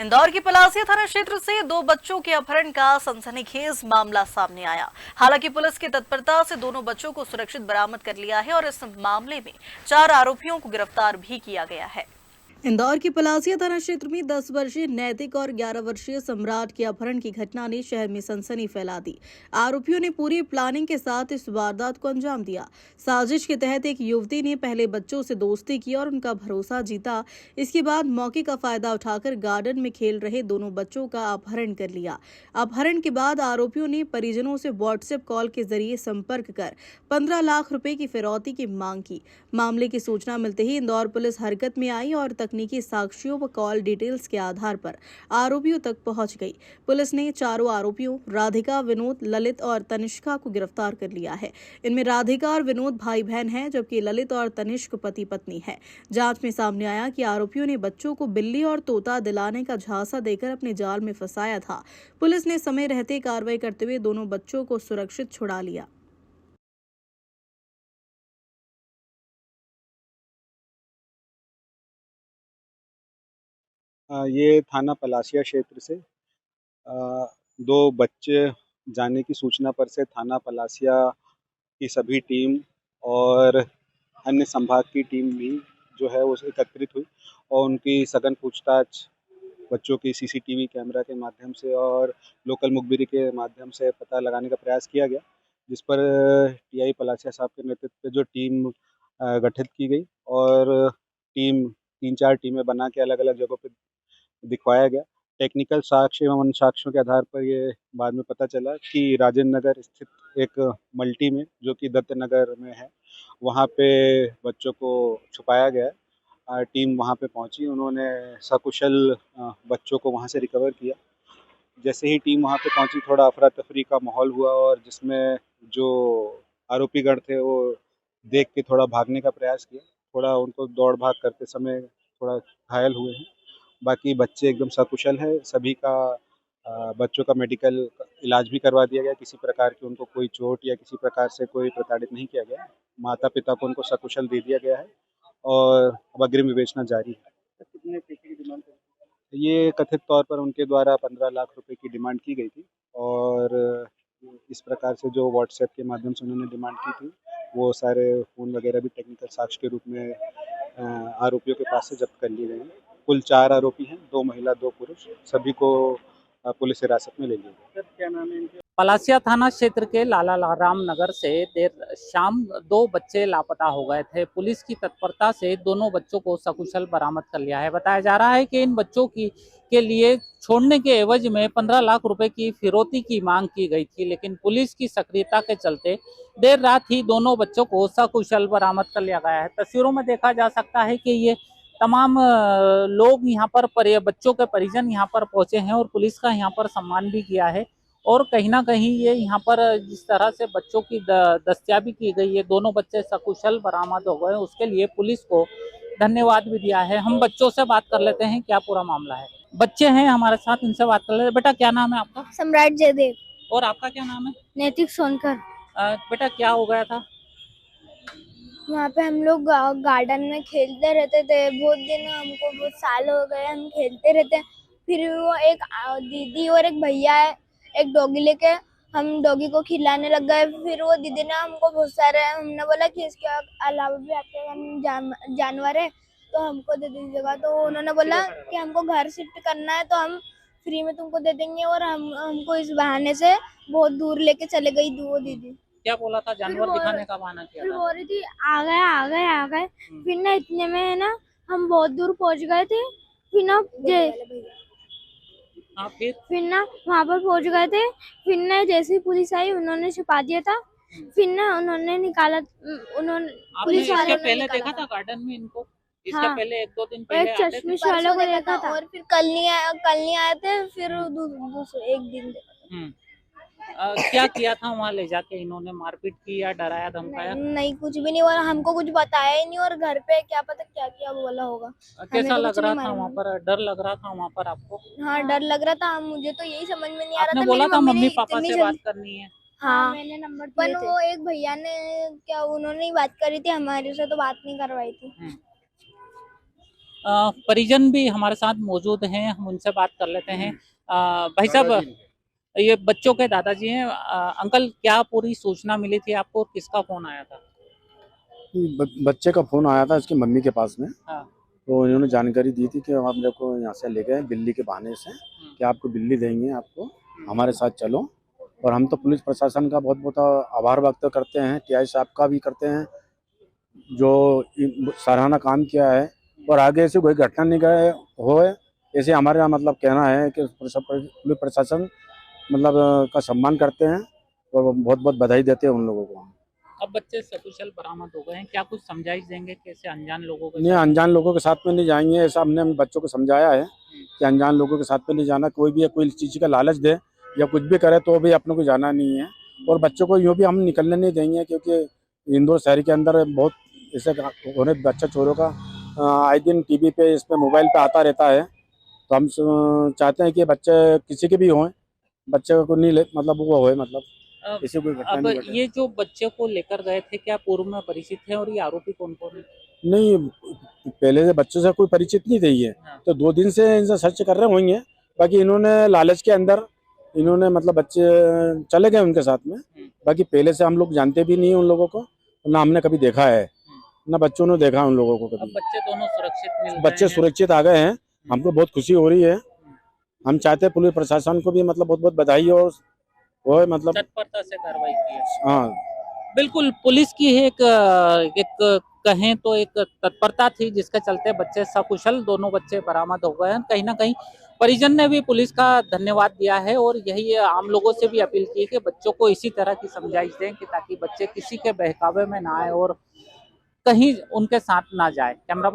इंदौर की पलासिया थाना क्षेत्र से दो बच्चों के अपहरण का सनसनीखेज मामला सामने आया। हालांकि पुलिस की तत्परता से दोनों बच्चों को सुरक्षित बरामद कर लिया है और इस मामले में 4 आरोपियों को गिरफ्तार भी किया गया है। इंदौर की पलासिया थाना क्षेत्र में 10 वर्षीय नैतिक और 11 वर्षीय सम्राट के अपहरण की घटना ने शहर में सनसनी फैला दी। आरोपियों ने पूरी प्लानिंग के साथ इस वारदात को अंजाम दिया। साजिश के तहत एक युवती ने पहले बच्चों से दोस्ती की और उनका भरोसा जीता। इसके बाद मौके का फायदा उठाकर गार्डन में खेल रहे दोनों बच्चों का अपहरण कर लिया। अपहरण के बाद आरोपियों ने परिजनों से व्हाट्सएप कॉल के जरिए संपर्क कर 15 लाख रुपए की फिरौती की मांग की। मामले की सूचना मिलते ही इंदौर पुलिस हरकत में आई और तकनीकी साक्ष्यों व कॉल डिटेल्स के आधार पर आरोपियों तक पहुंच गई। पुलिस ने चारों आरोपियों राधिका, विनोद, ललित और तनिष्का को गिरफ्तार कर लिया है। इनमें राधिका और विनोद भाई बहन हैं, जबकि ललित और तनिष्क पति पत्नी है। जांच में सामने आया कि आरोपियों ने बच्चों को बिल्ली और तोता दिलाने का झांसा देकर अपने जाल में फंसाया था। पुलिस ने समय रहते कार्रवाई करते हुए दोनों बच्चों को सुरक्षित छुड़ा लिया। ये थाना पलासिया क्षेत्र से दो बच्चे जाने की सूचना पर से थाना पलासिया की सभी टीम और अन्य संभाग की टीम भी जो है वो एकत्रित हुई और उनकी सघन पूछताछ बच्चों की सीसीटीवी कैमरा के माध्यम से और लोकल मुखबिरी के माध्यम से पता लगाने का प्रयास किया गया, जिस पर टीआई पलासिया साहब के नेतृत्व में जो टीम गठित की गई और टीम 3-4 टीमें बना के अलग-अलग जगहों पे दिखवाया गया। टेक्निकल साक्ष्य एवं अन्य साक्ष्यों के आधार पर ये बाद में पता चला कि राजेंद्र नगर स्थित एक मल्टी में, जो कि दत्त नगर में है, वहाँ पे बच्चों को छुपाया गया है। टीम वहाँ पे पहुँची, उन्होंने सकुशल बच्चों को वहाँ से रिकवर किया। जैसे ही टीम वहाँ पे पहुँची, थोड़ा अफरा-तफरी का माहौल हुआ और जिसमें जो आरोपीगण थे वो देख के थोड़ा भागने का प्रयास किया। थोड़ा उनको दौड़-भाग करते समय थोड़ा घायल हुए हैं। बाकी बच्चे एकदम सकुशल हैं, सभी का बच्चों का मेडिकल इलाज भी करवा दिया गया। किसी प्रकार की उनको कोई चोट या किसी प्रकार से कोई प्रताड़ित नहीं किया गया। माता-पिता को उनको सकुशल दे दिया गया है और अब अग्रिम विवेचना जारी है। कितने पैसे की डिमांड कर? ये कथित तौर पर उनके द्वारा 15 लाख रुपए की डिमांड की गई थी और इस प्रकार से जो व्हाट्सएप के माध्यम से उन्होंने डिमांड की थी, वो सारे फ़ोन वगैरह भी टेक्निकल साक्ष्य के रूप में आरोपियों के पास से जब्त कर लिए गए हैं। कुल 4 आरोपी हैं, 2 महिला, 2 पुरुष, सभी को पुलिस हिरासत में ले लिया गया। सर क्या नाम है इनके? पलासिया थाना क्षेत्र के लाला राम नगर से देर शाम दो बच्चे लापता हो गए थे। पुलिस की तत्परता से दोनों बच्चों को सकुशल बरामद कर लिया है। बताया जा रहा है कि इन बच्चों के लिए छोड़ने के एवज में 15 लाख रुपए की फिरौती की मांग की गई थी, लेकिन पुलिस की सक्रियता के चलते देर रात ही दोनों बच्चों को सकुशल बरामद कर लिया गया है। तस्वीरों में देखा जा सकता है कि ये तमाम लोग यहाँ पर बच्चों के परिजन यहाँ पर पहुंचे हैं और पुलिस का यहाँ पर सम्मान भी किया है। और कहीं ना कहीं ये यहाँ पर जिस तरह से बच्चों की दस्तयाबी की गई है, दोनों बच्चे सकुशल बरामद हो गए, उसके लिए पुलिस को धन्यवाद भी दिया है। हम बच्चों से बात कर लेते हैं, क्या पूरा मामला है। बच्चे हैं हमारे साथ, इनसे बात कर लेते हैं। बेटा क्या नाम है आपका? सम्राट जयदेव। और आपका क्या नाम है? नैतिक सोनकर। बेटा क्या हो गया था? वहाँ पे हम लोग गार्डन में खेलते रहते थे, बहुत दिन, हमको बहुत साल हो गए हम खेलते रहते। फिर वो एक दीदी और एक भैया है, एक डॉगी लेके हम डॉगी को खिलाने लग गए। फिर वो दीदी ने हमको बहुत सारे, हमने बोला कि इसके अलावा भी आपके जानवर है तो हमको दे दीजिएगा। तो उन्होंने बोला कि हमको घर शिफ्ट करना है तो हम फ्री में तुमको दे देंगे, और हमको इस बहाने से बहुत दूर लेके चले गई वो दीदी। क्या बोला था? जानवर दिखाने का बहाना किया फिर था? बोल रही थी आ गए आ गए आ गए। फिर ना इतने में है ना हम बहुत दूर पहुंच गए थे। फिर ना फिर ना वहाँ पर पहुंच गए थे। फिर ना जैसे ही पुलिस आई उन्होंने छुपा दिया था। फिर ना उन्होंने निकाला, उन्होंने पुलिस वालों ने पहले देखा था गार्डन में इनको? इसका हाँ, पहले 1-2 दिन पहले एक चश्मिश वालों को देखा था और फिर कल नहीं आए थे। फिर दूसरे एक दिन देखा। क्या किया था वहाँ ले जाके? इन्होंने मारपीट की या डराया धमकाया? नहीं कुछ भी नहीं, और हमको कुछ बताया ही नहीं, और घर पे क्या पता क्या क्या बोला होगा। कैसा लग रहा था वहाँ पर? डर लग रहा था वहाँ पर आपको? हाँ डर लग रहा था, मुझे तो यही समझ में नहीं आ रहा था। आपने बोला था मम्मी पापा इतनी से बात करनी है? हाँ मैंने नंबर दिए थे। पर वो एक भैया ने क्या, उन्होंने ही बात करी थी, हमारे से तो बात नहीं करवाई थी। परिजन भी हमारे साथ मौजूद हैं, हम उनसे बात कर लेते हैं। भाई साहब, ये बच्चों के दादाजी हैं। अंकल, क्या पूरी सूचना मिली थी आपको और किसका फोन आया था? बच्चे का फोन आया था इसकी मम्मी के पास में। हाँ। तो इन्होंने जानकारी दी थी कि आप मेरे को यहाँ से ले गए बिल्ली के बहाने से, कि आपको बिल्ली देंगे, आपको हमारे साथ चलो। और हम तो पुलिस प्रशासन का बहुत बहुत आभार व्यक्त करते हैं, टीआई साहब का भी करते हैं, जो सराहना काम किया है। और आगे ऐसे कोई घटना नहीं गए होए, ऐसे हमारा मतलब कहना है कि पुलिस प्रशासन मतलब का सम्मान करते हैं और बहुत बहुत बधाई देते हैं उन लोगों को। अब बच्चे सकुशल बरामद हो गए हैं, क्या कुछ समझाइश देंगे कैसे अनजान लोगों के नहीं, अनजान लोगों के साथ में नहीं जाएंगे, ऐसा हमने बच्चों को समझाया है कि अनजान लोगों के साथ में नहीं जाना। कोई भी कोई चीज़ का लालच दे या कुछ भी करे तो भी अपने को जाना नहीं है। और बच्चों को यूँ भी हम निकलने नहीं देंगे, क्योंकि इंदौर शहर के अंदर बहुत ऐसे हो रहे बच्चा चोरों का आए दिन टीवी पे इस पे मोबाइल पे आता रहता है। तो हम चाहते हैं कि बच्चे किसी के भी हों, बच्चे को नहीं मतलब वो होए, मतलब अब ऐसी कोई घटना अब नहीं घटे। ये जो बच्चे को लेकर गए थे, क्या पूर्व में परिचित है और ये आरोपी कौन कौन है? नहीं, पहले से बच्चों से कोई परिचित नहीं थी है। हाँ। तो 2 दिन से इनसे सर्च कर रहे होंगे। बाकी इन्होंने लालच के अंदर इन्होंने मतलब बच्चे चले गए उनके साथ में। बाकी पहले से हम लोग जानते भी नहीं उन लोगों को, ना हमने कभी देखा है, ना बच्चों ने देखा उन लोगों को अब कभी। बच्चे दोनों सुरक्षित मिल गए बच्चे हैं। सुरक्षित आ गए हैं, हमको बहुत खुशी हो रही है। हम चाहते हैं पुलिस प्रशासन को भी मतलब बहुत बहुत बधाई हो मतलब। तत्परता से कार्रवाई की है। हाँ, बिल्कुल, पुलिस की एक कहें तो एक तत्परता थी, जिसके चलते बच्चे सकुशल दोनों बच्चे बरामद हो गए हैं। कहीं ना कहीं परिजन ने भी पुलिस का धन्यवाद दिया है और यही आम लोगों से भी अपील की है कि बच्चों को इसी तरह की समझाइश दें कि ताकि बच्चे किसी के बहकावे में ना आए और कहीं उनके साथ ना जाए। कैमरा